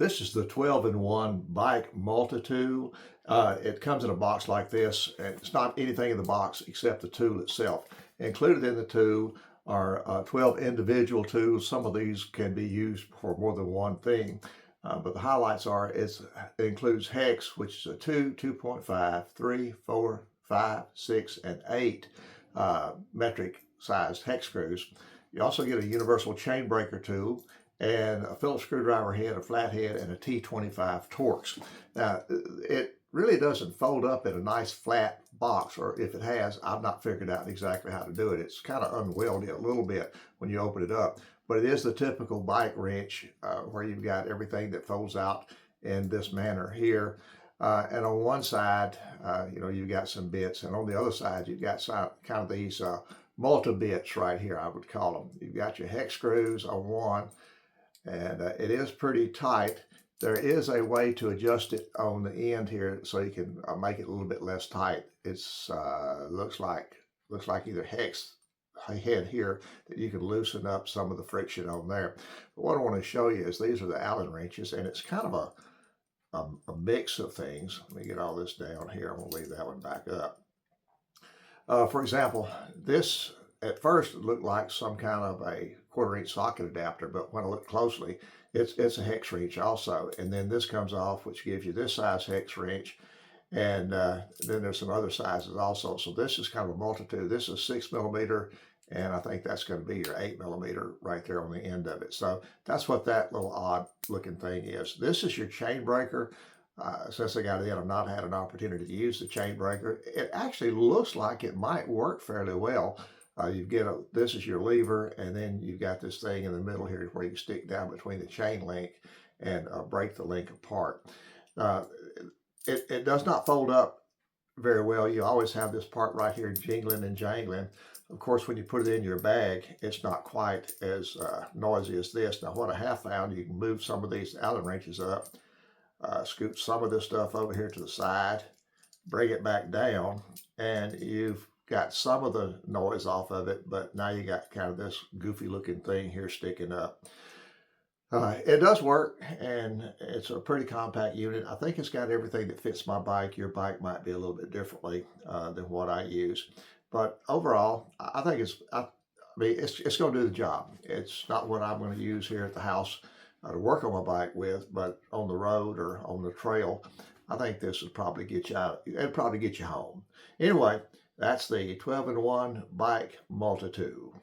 This is the 12-in-1 bike multi-tool. It comes in a box like this, and it's not anything in the box except the tool itself. Included in the tool are 12 individual tools. Some of these can be used for more than one thing, but the highlights are it includes hex, which is a 2, 2.5, 3, 4, 5, 6, and 8 metric sized hex screws. You also get a universal chain breaker tool and a Phillips screwdriver head, a flathead, and a T25 Torx. Now, it really doesn't fold up in a nice flat box, or if it has, I've not figured out exactly how to do it. It's kind of unwieldy a little bit when you open it up, but it is the typical bike wrench where you've got everything that folds out in this manner here. And on one side, you've got some bits, and on the other side, you've got some, kind of these multi-bits right here, I would call them. You've got your hex screws on one, and it is pretty tight. There is a way to adjust it on the end here so you can make it a little bit less tight. It's looks like either hex head here that you can loosen up some of the friction on there. But what I want to show you is these are the Allen wrenches, and it's kind of a mix of things. Let me get all this down here. I'm going to leave that one back up. For example, this at first it looked like some kind of a 1/4-inch socket adapter, but when I look closely, it's a hex wrench also. And then this comes off, which gives you this size hex wrench. And then there's some other sizes also. So this is kind of a multitude. This is 6mm, and I think that's going to be your 8mm right there on the end of it. So that's what that little odd looking thing is. This is your chain breaker. Since I got in, I've not had an opportunity to use the chain breaker. It actually looks like it might work fairly well. This is your lever, and then you've got this thing in the middle here where you can stick down between the chain link and break the link apart. It does not fold up very well. You always have this part right here jingling and jangling. Of course, when you put it in your bag, it's not quite as noisy as this. Now, what I have found, you can move some of these Allen wrenches up, scoop some of this stuff over here to the side, bring it back down, and you've got some of the noise off of it, but now you got kind of this goofy looking thing here sticking up. It does work, and it's a pretty compact unit. I think it's got everything that fits my bike. Your bike might be a little bit differently than what I use, but overall, I think it's going to do the job. It's not what I'm going to use here at the house to work on my bike with, but on the road or on the trail, I think this would probably get you out. It'd probably get you home. Anyway, that's the 12-in-1 bike multi-tool.